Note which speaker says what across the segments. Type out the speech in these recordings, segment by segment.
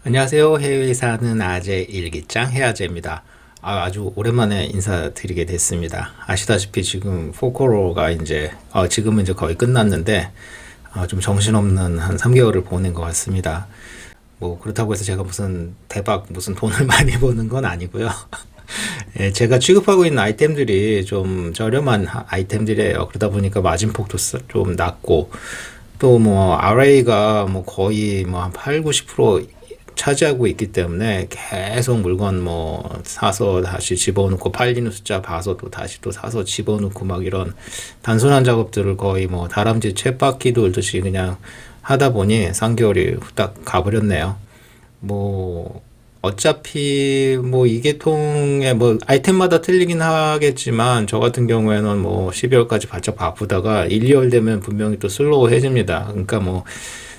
Speaker 1: 안녕하세요. 해외에 사는 아재 일기장 해아재입니다. 아주 오랜만에 인사드리게 됐습니다. 아시다시피 지금 포코로가 지금은 이제 거의 끝났는데 좀 정신없는 한 3개월을 보낸 것 같습니다. 뭐 그렇다고 해서 제가 무슨 돈을 많이 버는 건 아니고요. 예, 제가 취급하고 있는 아이템들이 좀 저렴한 아이템들이에요. 그러다 보니까 마진폭도 좀 낮고 또 뭐 RA가 뭐 거의 뭐 한 8, 90% 차지하고 있기 때문에 계속 물건 뭐 사서 다시 집어넣고 팔리는 숫자 봐서 또 다시 또 사서 집어넣고 막 이런 단순한 작업들을 거의 뭐 다람쥐 쳇바퀴 돌듯이 그냥 하다 보니 3개월이 후딱 가버렸네요. 뭐 어차피 뭐 이 계통의 뭐 아이템마다 틀리긴 하겠지만 저 같은 경우에는 뭐 12월까지 바짝 바쁘다가 1, 2월 되면 분명히 또 슬로우해집니다. 그러니까 뭐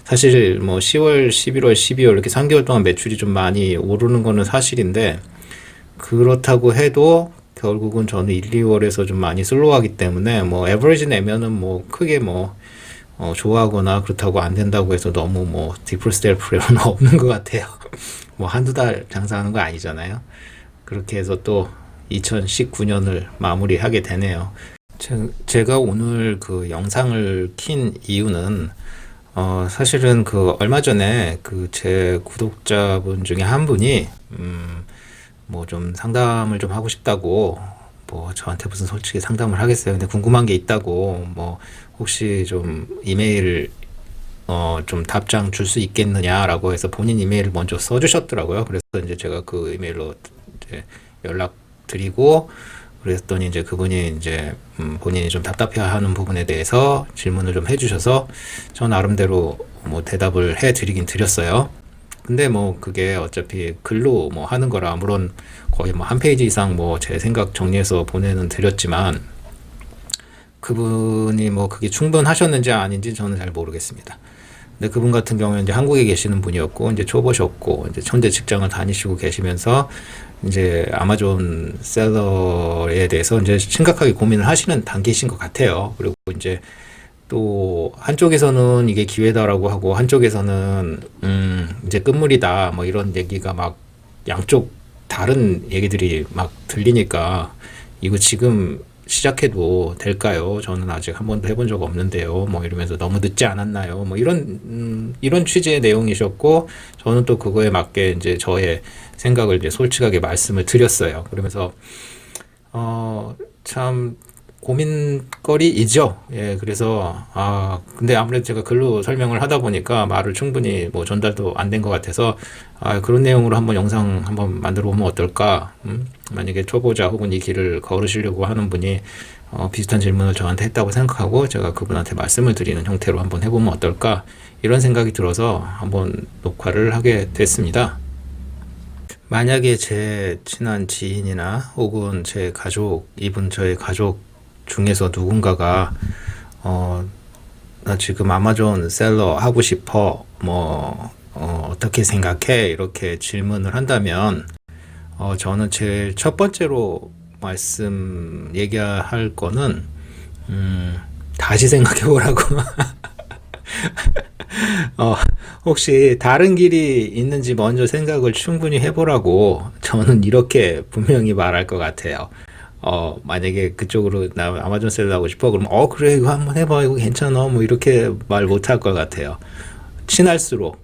Speaker 1: 사실 뭐 10월, 11월, 12월 이렇게 3개월 동안 매출이 좀 많이 오르는 거는 사실인데 그렇다고 해도 결국은 저는 1, 2월에서 좀 많이 슬로우하기 때문에 뭐 에버리지 내면은 뭐 크게 뭐 좋아하거나 그렇다고 안 된다고 해서 너무 뭐 디프레스 될 필요는 없는 것 같아요. 뭐 한두 달 장사하는 거 아니잖아요. 그렇게 해서 또 2019년을 마무리하게 되네요. 제가 오늘 그 영상을 킨 이유는 사실은 그 얼마 전에 그 제 구독자분 중에 한 분이 뭐 좀 상담을 좀 하고 싶다고 뭐 저한테 무슨 솔직히 상담을 하겠어요. 근데 궁금한 게 있다고 뭐 혹시 좀 이메일을 좀 답장 줄 수 있겠느냐라고 해서 본인 이메일을 먼저 써주셨더라고요. 그래서 이제 제가 그 이메일로 이제 연락드리고 그랬더니 이제 그분이 이제 본인이 좀 답답해하는 부분에 대해서 질문을 좀 해주셔서 저 나름대로 뭐 대답을 해드리긴 드렸어요. 근데 뭐 그게 어차피 글로 뭐 하는 거라 물론 거의 뭐 한 페이지 이상 뭐 제 생각 정리해서 보내는 드렸지만 그분이 뭐 그게 충분하셨는지 아닌지 저는 잘 모르겠습니다. 근데 그분 같은 경우는 이제 한국에 계시는 분이었고 이제 초보셨고 이제 현재 직장을 다니시고 계시면서 이제 아마존 셀러에 대해서 이제 심각하게 고민을 하시는 단계이신 것 같아요. 그리고 이제 또 한쪽에서는 이게 기회다라고 하고 한쪽에서는 이제 끝물이다 뭐 이런 얘기가 막 양쪽 다른 얘기들이 막 들리니까 이거 지금 시작해도 될까요? 저는 아직 한 번도 해본 적 없는데요. 뭐 이러면서 너무 늦지 않았나요? 뭐 이런 취지의 내용이셨고 저는 또 그거에 맞게 이제 저의 생각을 이제 솔직하게 말씀을 드렸어요. 그러면서 참 고민거리이죠. 예, 그래서 근데 아무래도 제가 글로 설명을 하다 보니까 말을 충분히 뭐 전달도 안 된 것 같아서 그런 내용으로 한번 영상 한번 만들어 보면 어떨까? 만약에 초보자 혹은 이 길을 걸으시려고 하는 분이 비슷한 질문을 저한테 했다고 생각하고 제가 그분한테 말씀을 드리는 형태로 한번 해보면 어떨까? 이런 생각이 들어서 한번 녹화를 하게 됐습니다. 만약에 제 친한 지인이나 혹은 제 가족, 이분 저의 가족 중에서 누군가가 나 지금 아마존 셀러 하고 싶어 뭐 어떻게 생각해? 이렇게 질문을 한다면 저는 제일 첫 번째로 얘기할 거는 다시 생각해 보라고. 어, 혹시 다른 길이 있는지 먼저 생각을 충분히 해보라고 저는 이렇게 분명히 말할 것 같아요. 만약에 그쪽으로 나 아마존 셀러 하고 싶어 그러면 그래 이거 한번 해봐 이거 괜찮아 뭐 이렇게 말 못할 것 같아요. 친할수록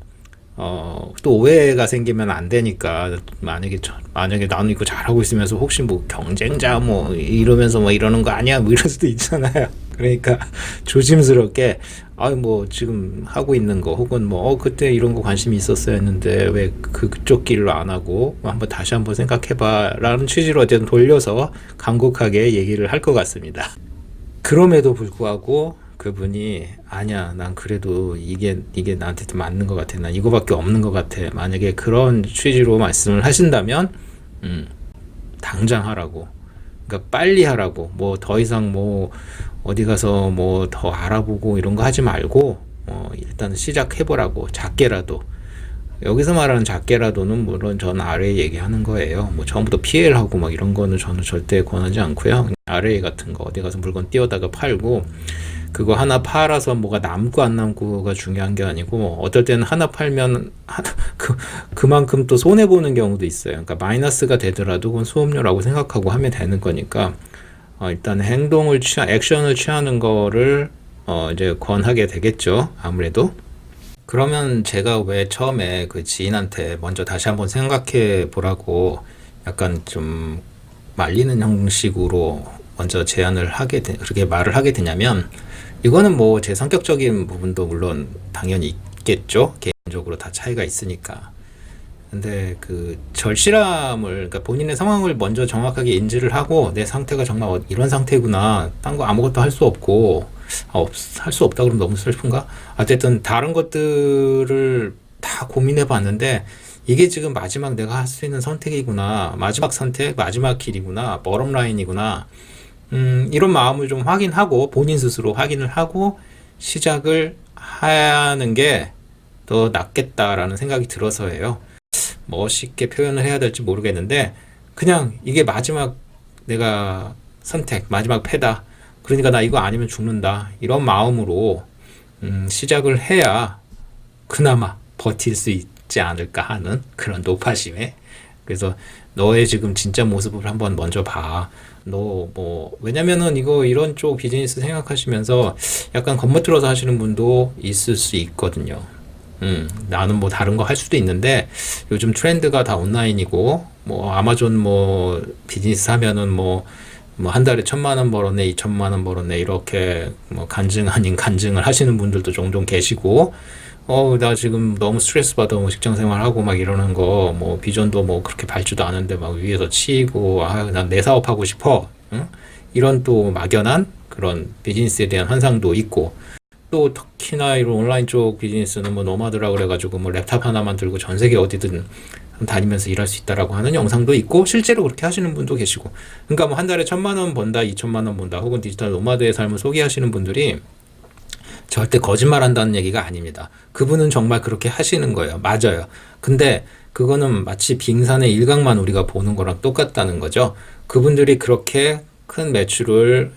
Speaker 1: 또 오해가 생기면 안 되니까 만약에 나는 이거 잘하고 있으면서 혹시 뭐 경쟁자 뭐 이러면서 뭐 이러는 거 아니야 뭐 이럴 수도 있잖아요. 그러니까 조심스럽게 뭐 지금 하고 있는 거 혹은 뭐 그때 이런 거 관심이 있었어야 했는데 왜 그쪽 길로 안 하고 다시 한번 생각해봐 라는 취지로 어쨌든 돌려서 간곡하게 얘기를 할 것 같습니다. 그럼에도 불구하고 그분이 아니야 난 그래도 이게 나한테 더 맞는 것 같아 난 이거밖에 없는 것 같아 만약에 그런 취지로 말씀을 하신다면 당장 하라고 그러니까 빨리 하라고 뭐 더 이상 뭐 어디 가서 뭐 더 알아보고 이런 거 하지 말고 일단 시작해보라고 작게라도 여기서 말하는 작게라도는 물론 전 RA 얘기하는 거예요. 뭐 처음부터 PL하고 막 이런 거는 저는 절대 권하지 않고요. RA 같은 거 어디 가서 물건 띄워다가 팔고 그거 하나 팔아서 뭐가 남고 안 남고가 중요한 게 아니고 어떨 때는 하나 팔면 그만큼 또 손해 보는 경우도 있어요. 그러니까 마이너스가 되더라도 그건 수업료라고 생각하고 하면 되는 거니까 일단 액션을 취하는 거를 이제 권하게 되겠죠. 아무래도. 그러면 제가 왜 처음에 그 지인한테 먼저 다시 한번 생각해 보라고 약간 좀 말리는 형식으로 먼저 그렇게 말을 하게 되냐면, 이거는 뭐 제 성격적인 부분도 물론 당연히 있겠죠. 개인적으로 다 차이가 있으니까. 근데 그 절실함을, 그러니까 본인의 상황을 먼저 정확하게 인지를 하고 내 상태가 정말 이런 상태구나. 딴 거 아무것도 할 수 없고, 할 수 없다 그러면 너무 슬픈가? 어쨌든 다른 것들을 다 고민해 봤는데 이게 지금 마지막 내가 할 수 있는 선택이구나. 마지막 선택, 마지막 길이구나. 버럼 라인이구나. 이런 마음을 좀 확인하고 본인 스스로 확인을 하고 시작을 하는 게 더 낫겠다라는 생각이 들어서예요. 멋있게 표현을 해야 될지 모르겠는데 그냥 이게 마지막 내가 선택, 마지막 패다. 그러니까 나 이거 아니면 죽는다. 이런 마음으로 시작을 해야 그나마 버틸 수 있지 않을까 하는 그런 노파심에. 그래서 너의 지금 진짜 모습을 한번 먼저 봐. 너 뭐 왜냐면은 이런 쪽 비즈니스 생각하시면서 약간 겁먹들어서 하시는 분도 있을 수 있거든요. 나는 뭐 다른 거 할 수도 있는데 요즘 트렌드가 다 온라인이고 뭐 아마존 뭐 비즈니스 하면은 뭐 한 달에 1,000만 원 벌었네, 2,000만 원 벌었네 이렇게 뭐 간증 아닌 간증을 하시는 분들도 종종 계시고, 나 지금 너무 스트레스 받아 뭐 직장 생활하고 막 이러는 거 뭐 비전도 뭐 그렇게 밝지도 않은데 막 위에서 치이고 난 내 사업하고 싶어. 응? 이런 또 막연한 그런 비즈니스에 대한 환상도 있고, 또 특히나 이런 온라인 쪽 비즈니스는 뭐 노마드라 그래가지고 뭐 랩탑 하나만 들고 전 세계 어디든 다니면서 일할 수 있다라고 하는 영상도 있고 실제로 그렇게 하시는 분도 계시고, 그러니까 뭐 한 달에 1,000만 원 번다, 2,000만 원 번다, 혹은 디지털 노마드의 삶을 소개하시는 분들이 절대 거짓말 한다는 얘기가 아닙니다. 그분은 정말 그렇게 하시는 거예요. 맞아요. 근데 그거는 마치 빙산의 일각만 우리가 보는 거랑 똑같다는 거죠. 그분들이 그렇게 큰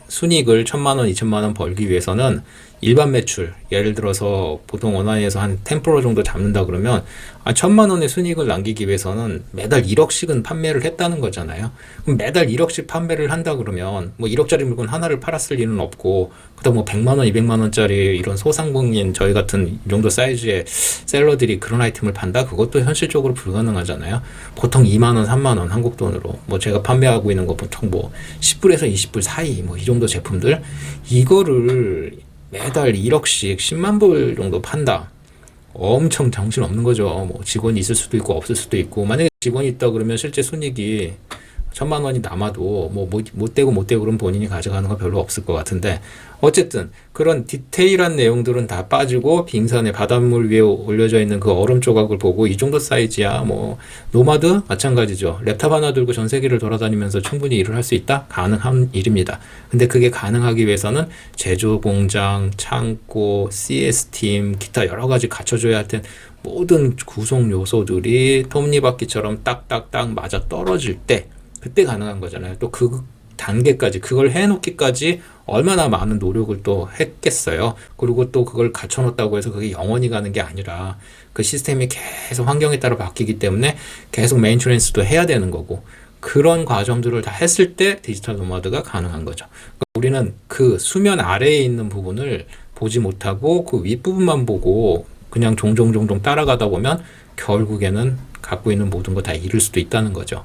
Speaker 1: 순이익을 1,000만 원, 2,000만 원 벌기 위해서는 일반 매출, 예를 들어서 보통 온라인에서 한 10% 정도 잡는다 그러면 1,000만 원의 순이익을 남기기 위해서는 매달 1억씩은 판매를 했다는 거잖아요. 그럼 매달 1억씩 판매를 한다 그러면 뭐 1억짜리 물건 하나를 팔았을 리는 없고, 그다음 뭐 100만 원, 200만 원짜리 이런 소상공인 저희 같은 이 정도 사이즈의 셀러들이 그런 아이템을 판다? 그것도 현실적으로 불가능하잖아요. 보통 2만 원, 3만 원 한국 돈으로 뭐 제가 판매하고 있는 거 보통 뭐 10불에서 20불 사이 뭐 이 정도 제품들, 이거를 매달 1억씩 10만 불 정도 판다. 엄청 정신 없는 거죠. 뭐 직원이 있을 수도 있고 없을 수도 있고, 만약에 직원이 있다 그러면 실제 순이익이 1,000만 원이 남아도 뭐 못 되고 그럼 본인이 가져가는 거 별로 없을 것 같은데, 어쨌든 그런 디테일한 내용들은 다 빠지고 빙산의 바닷물 위에 올려져 있는 그 얼음 조각을 보고 이 정도 사이즈야. 뭐 노마드 마찬가지죠. 랩탑 하나 들고 전 세계를 돌아다니면서 충분히 일을 할 수 있다? 가능한 일입니다. 근데 그게 가능하기 위해서는 제조 공장, 창고, CS팀, 기타 여러 가지 갖춰줘야 할 텐 모든 구성 요소들이 톱니바퀴처럼 딱딱딱 맞아 떨어질 때, 그때 가능한 거잖아요. 또 그 단계까지, 그걸 해놓기까지 얼마나 많은 노력을 또 했겠어요. 그리고 또 그걸 갖춰놓았다고 해서 그게 영원히 가는 게 아니라 그 시스템이 계속 환경에 따라 바뀌기 때문에 계속 메인테넌스도 해야 되는 거고, 그런 과정들을 다 했을 때 디지털 노마드가 가능한 거죠. 그러니까 우리는 그 수면 아래에 있는 부분을 보지 못하고 그 윗부분만 보고 그냥 종종 따라가다 보면 결국에는 갖고 있는 모든 거 다 잃을 수도 있다는 거죠.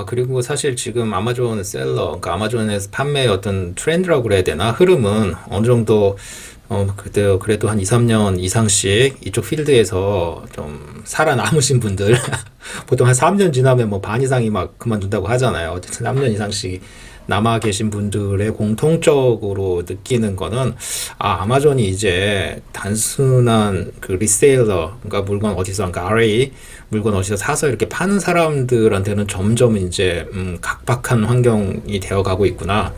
Speaker 1: 그리고 사실 지금 아마존 셀러, 그러니까 아마존에서 판매의 어떤 트렌드라고 그래야 되나? 흐름은 어느 정도, 그래도 한 2, 3년 이상씩 이쪽 필드에서 좀 살아남으신 분들, 보통 한 3년 지나면 뭐 반 이상이 막 그만둔다고 하잖아요. 어쨌든 3년 이상씩 남아 계신 분들의 공통적으로 느끼는 거는, 아마존이 이제 단순한 그 리세일러, 그러니까 물건 어디서, 그러니까 RA, 물건 어디서 사서 이렇게 파는 사람들한테는 점점 이제 각박한 환경이 되어 가고 있구나.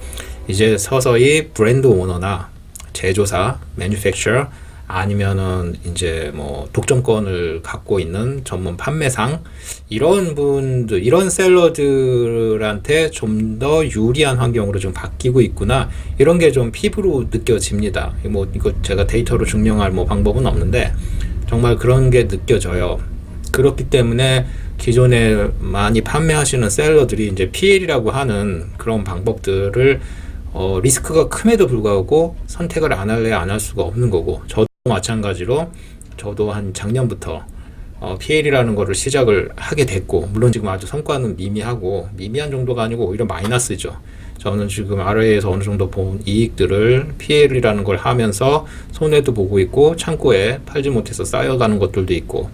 Speaker 1: 이제 서서히 브랜드 오너나 제조사, 매뉴팩처러, 아니면은 이제 뭐 독점권을 갖고 있는 전문 판매상, 이런 분들, 이런 셀러들한테 좀 더 유리한 환경으로 좀 바뀌고 있구나. 이런 게 좀 피부로 느껴집니다. 뭐 이거 제가 데이터로 증명할 뭐 방법은 없는데 정말 그런 게 느껴져요. 그렇기 때문에 기존에 많이 판매하시는 셀러들이 이제 PL이라고 하는 그런 방법들을 리스크가 큼에도 불구하고 선택을 안 할래 안 할 수가 없는 거고, 저도 마찬가지로 저도 한 작년부터 PL이라는 거를 시작을 하게 됐고, 물론 지금 아주 성과는 미미하고, 미미한 정도가 아니고 오히려 마이너스죠. 저는 지금 RA에서 어느 정도 본 이익들을 PL이라는 걸 하면서 손해도 보고 있고, 창고에 팔지 못해서 쌓여가는 것들도 있고,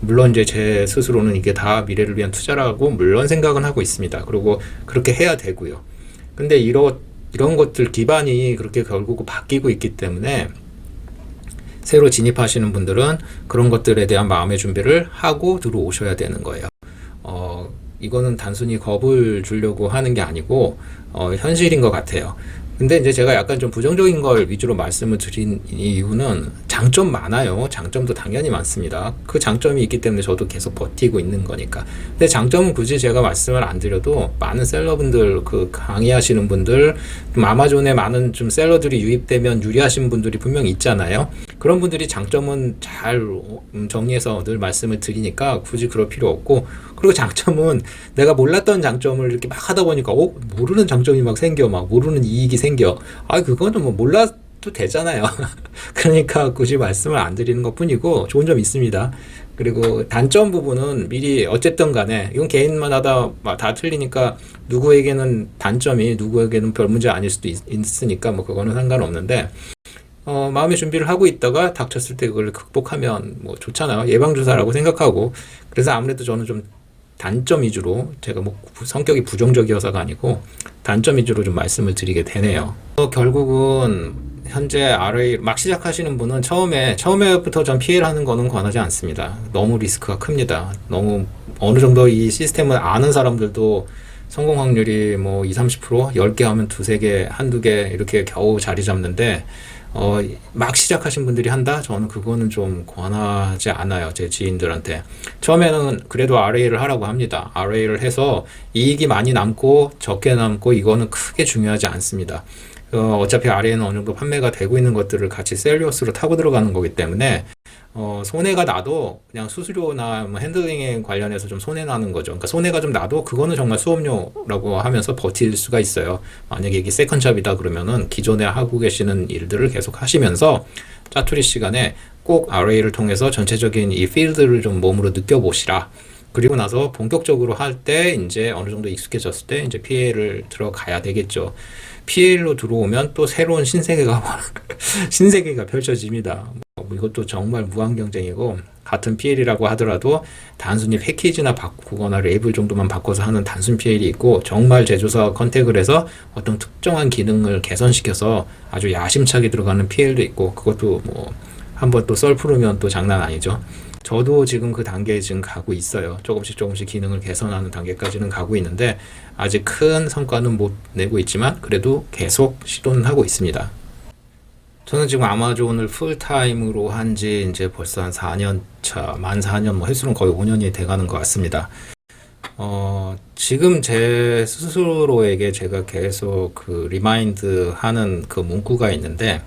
Speaker 1: 물론 이제 제 스스로는 이게 다 미래를 위한 투자라고 물론 생각은 하고 있습니다. 그리고 그렇게 해야 되고요. 근데 이런 것들 기반이 그렇게 결국 바뀌고 있기 때문에 새로 진입하시는 분들은 그런 것들에 대한 마음의 준비를 하고 들어오셔야 되는 거예요. 이거는 단순히 겁을 주려고 하는 게 아니고 현실인 것 같아요. 근데 이제 제가 약간 좀 부정적인 걸 위주로 말씀을 드린 이유는 장점 많아요. 장점도 당연히 많습니다. 그 장점이 있기 때문에 저도 계속 버티고 있는 거니까. 근데 장점은 굳이 제가 말씀을 안 드려도 많은 셀러분들, 그 강의하시는 분들, 좀 아마존에 많은 좀 셀러들이 유입되면 유리하신 분들이 분명히 있잖아요. 그런 분들이 장점은 잘 정리해서 늘 말씀을 드리니까 굳이 그럴 필요 없고, 그리고 장점은 내가 몰랐던 장점을 이렇게 막 하다 보니까 모르는 장점이 막 생겨, 막 모르는 이익이 생겨. 그거는 뭐 몰라도 되잖아요. 그러니까 굳이 말씀을 안 드리는 것 뿐이고, 좋은 점 있습니다. 그리고 단점 부분은 미리 어쨌든 간에 이건 개인마다 다 틀리니까, 누구에게는 단점이 누구에게는 별 문제 아닐 수도 있으니까 뭐 그거는 상관없는데, 마음의 준비를 하고 있다가 닥쳤을 때 그걸 극복하면 뭐 좋잖아요. 예방주사라고 생각하고. 그래서 아무래도 저는 좀 단점 위주로, 제가 뭐 성격이 부정적이어서가 아니고 단점 위주로 좀 말씀을 드리게 되네요. 결국은 현재 RA 막 시작하시는 분은 처음에부터 전 PL하는 거는 권하지 않습니다. 너무 리스크가 큽니다. 너무 어느 정도 이 시스템을 아는 사람들도 성공 확률이 뭐 20-30%, 10개 하면 두세 개, 한두 개 이렇게 겨우 자리 잡는데, 막 시작하신 분들이 한다? 저는 그거는 좀 권하지 않아요. 제 지인들한테. 처음에는 그래도 RA를 하라고 합니다. RA를 해서 이익이 많이 남고 적게 남고 이거는 크게 중요하지 않습니다. 어차피 RA는 어느 정도 판매가 되고 있는 것들을 같이 셀리오스로 타고 들어가는 거기 때문에 손해가 나도 그냥 수수료나 뭐 핸들링에 관련해서 좀 손해 나는 거죠. 그러니까 손해가 좀 나도 그거는 정말 수업료라고 하면서 버틸 수가 있어요. 만약에 이게 세컨잡이다 그러면은 기존에 하고 계시는 일들을 계속 하시면서 짜투리 시간에 꼭 RA를 통해서 전체적인 이 필드를 좀 몸으로 느껴보시라. 그리고 나서 본격적으로 할 때 이제 어느 정도 익숙해졌을 때 이제 PL을 들어가야 되겠죠. PL로 들어오면 또 새로운 신세계가 펼쳐집니다. 이것도 정말 무한 경쟁이고, 같은 PL이라고 하더라도 단순히 패키지나 바꾸거나 레이블 정도만 바꿔서 하는 단순 PL이 있고, 정말 제조사와 컨택을 해서 어떤 특정한 기능을 개선시켜서 아주 야심차게 들어가는 PL도 있고, 그것도 뭐 한번 또 썰 풀으면 또 장난 아니죠. 저도 지금 그 단계에 지금 가고 있어요. 조금씩 기능을 개선하는 단계까지는 가고 있는데, 아직 큰 성과는 못 내고 있지만 그래도 계속 시도는 하고 있습니다. 저는 지금 아마존을 풀타임으로 한지 이제 벌써 한 4년 차, 만 4년, 뭐 횟수는 거의 5년이 돼가는 것 같습니다. 지금 제 스스로에게 제가 계속 그 리마인드 하는 그 문구가 있는데,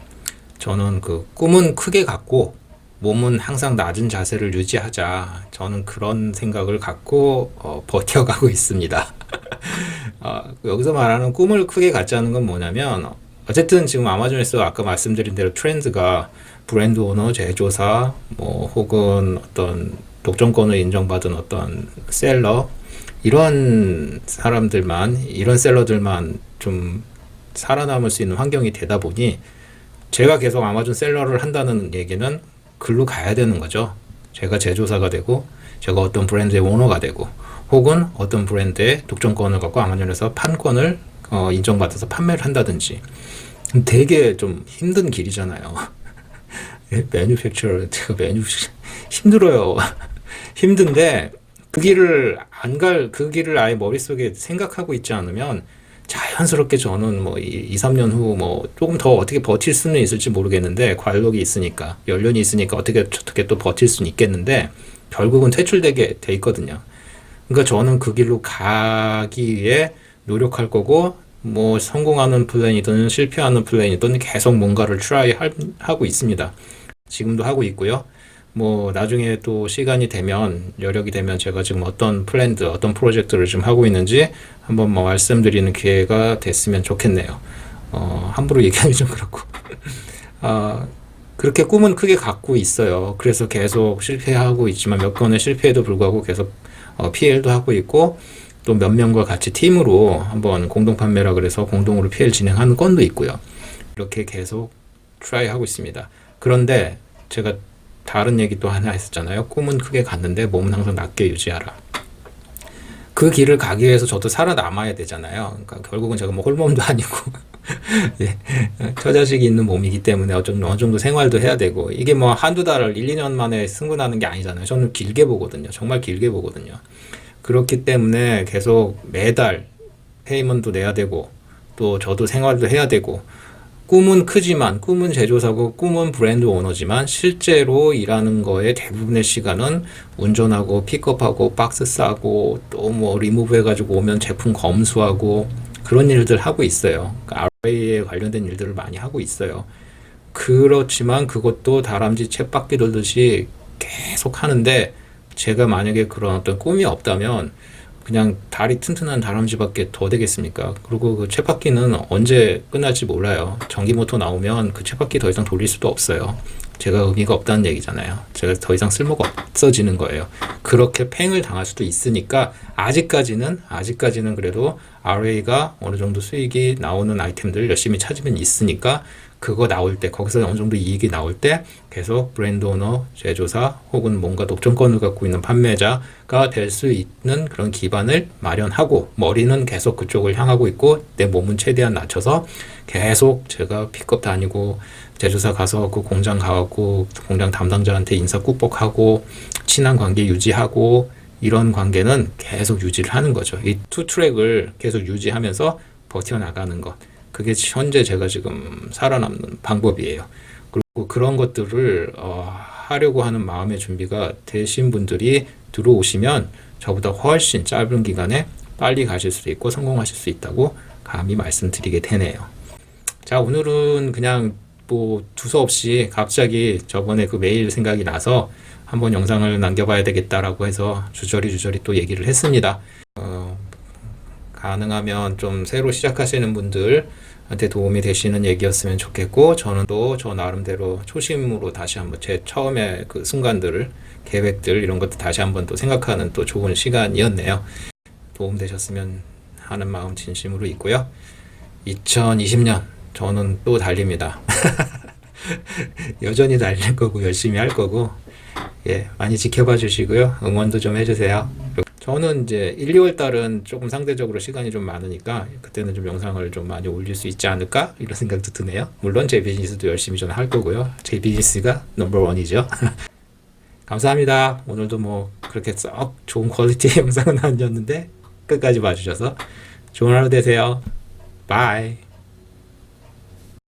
Speaker 1: 저는 그 꿈은 크게 갖고 몸은 항상 낮은 자세를 유지하자. 저는 그런 생각을 갖고 버텨가고 있습니다. 여기서 말하는 꿈을 크게 갖자는 건 뭐냐면, 어쨌든 지금 아마존에서 아까 말씀드린 대로 트렌드가 브랜드 오너, 제조사, 뭐 혹은 어떤 독점권을 인정받은 어떤 셀러, 이런 셀러들만 좀 살아남을 수 있는 환경이 되다 보니, 제가 계속 아마존 셀러를 한다는 얘기는 글로 가야 되는 거죠. 제가 제조사가 되고, 제가 어떤 브랜드의 오너가 되고, 혹은 어떤 브랜드의 독점권을 갖고 아마존에서 판권을 인정받아서 판매를 한다든지. 되게 좀 힘든 길이잖아요. 힘들어요. 힘든데 그 길을 아예 머릿속에 생각하고 있지 않으면 자연스럽게 저는 뭐 2, 3년 후 뭐 조금 더 어떻게 버틸 수는 있을지 모르겠는데, 관록이 있으니까, 연륜이 있으니까 어떻게 또 버틸 수는 있겠는데, 결국은 퇴출되게 돼 있거든요. 그러니까 저는 그 길로 가기 위해 노력할 거고, 뭐 성공하는 플랜이든 실패하는 플랜이든 계속 뭔가를 하고 있습니다. 지금도 하고 있고요. 뭐 나중에 또 시간이 되면 여력이 되면 제가 지금 어떤 플랜드 어떤 프로젝트를 좀 하고 있는지 한번 뭐 말씀드리는 기회가 됐으면 좋겠네요. 함부로 얘기하기 좀 그렇고 어, 그렇게 꿈은 크게 갖고 있어요. 그래서 계속 실패하고 있지만 몇 번의 실패에도 불구하고 계속 PL도 하고 있고 또 몇 명과 같이 팀으로 한번 공동 판매라 그래서 공동으로 PL 진행하는 건도 있고요. 이렇게 계속 트라이 하고 있습니다. 그런데 제가 다른 얘기 또 하나 했었잖아요. 꿈은 크게 갔는데 몸은 항상 낮게 유지하라. 그 길을 가기 위해서 저도 살아남아야 되잖아요. 그러니까 결국은 제가 뭐 홀몸도 아니고 예, 처자식이 있는 몸이기 때문에 어느 정도 생활도 해야 되고 이게 뭐 한두 달을 1, 2년 만에 승근하는 게 아니잖아요. 저는 길게 보거든요. 정말 길게 보거든요. 그렇기 때문에 계속 매달 페이먼트도 내야 되고 또 저도 생활도 해야 되고 꿈은 크지만 꿈은 제조사고 꿈은 브랜드 오너지만 실제로 일하는 거에 대부분의 시간은 운전하고 픽업하고 박스 싸고 또 뭐 리무브 해가지고 오면 제품 검수하고 그런 일들 하고 있어요. 그러니까 RA에 관련된 일들을 많이 하고 있어요. 그렇지만 그것도 다람쥐 쳇바퀴 돌듯이 계속 하는데 제가 만약에 그런 어떤 꿈이 없다면 그냥 다리 튼튼한 다람쥐밖에 더 되겠습니까? 그리고 그 쳇바퀴는 언제 끝날지 몰라요. 전기 모터 나오면 그 쳇바퀴 더 이상 돌릴 수도 없어요. 제가 의미가 없다는 얘기잖아요. 제가 더 이상 쓸모가 없어지는 거예요. 그렇게 팽을 당할 수도 있으니까 아직까지는 그래도 RA가 어느 정도 수익이 나오는 아이템들 열심히 찾으면 있으니까 그거 나올 때 거기서 어느 정도 이익이 나올 때 계속 브랜드 오너, 제조사 혹은 뭔가 독점권을 갖고 있는 판매자가 될 수 있는 그런 기반을 마련하고 머리는 계속 그쪽을 향하고 있고 내 몸은 최대한 낮춰서 계속 제가 픽업 다니고 제조사 가서 그 공장 가고 공장 담당자한테 인사 꾹뻑하고 친한 관계 유지하고 이런 관계는 계속 유지를 하는 거죠. 이 투 트랙을 계속 유지하면서 버텨나가는 것. 그게 현재 제가 지금 살아남는 방법이에요. 그리고 그런 것들을 하려고 하는 마음의 준비가 되신 분들이 들어오시면 저보다 훨씬 짧은 기간에 빨리 가실 수 있고 성공하실 수 있다고 감히 말씀드리게 되네요. 자, 오늘은 그냥 뭐 두서없이 갑자기 저번에 그 메일 생각이 나서 한번 영상을 남겨봐야 되겠다라고 해서 주저리 또 얘기를 했습니다. 가능하면 좀 새로 시작하시는 분들한테 도움이 되시는 얘기였으면 좋겠고 저는 또 저 나름대로 초심으로 다시 한번 제 처음에 그 순간들을 계획들 이런 것도 다시 한번 또 생각하는 또 좋은 시간이었네요. 도움 되셨으면 하는 마음 진심으로 있고요. 2020년 저는 또 달립니다. 여전히 달릴 거고 열심히 할 거고 예, 많이 지켜봐 주시고요. 응원도 좀 해주세요. 저는 이제 1, 2월 달은 조금 상대적으로 시간이 좀 많으니까 그때는 좀 영상을 좀 많이 올릴 수 있지 않을까 이런 생각도 드네요. 물론 제 비즈니스도 열심히 저는 할 거고요. 제 비즈니스가 넘버원이죠. 감사합니다. 오늘도 뭐 그렇게 썩 좋은 퀄리티의 영상은 아니었는데 끝까지 봐주셔서 좋은 하루 되세요. 바이.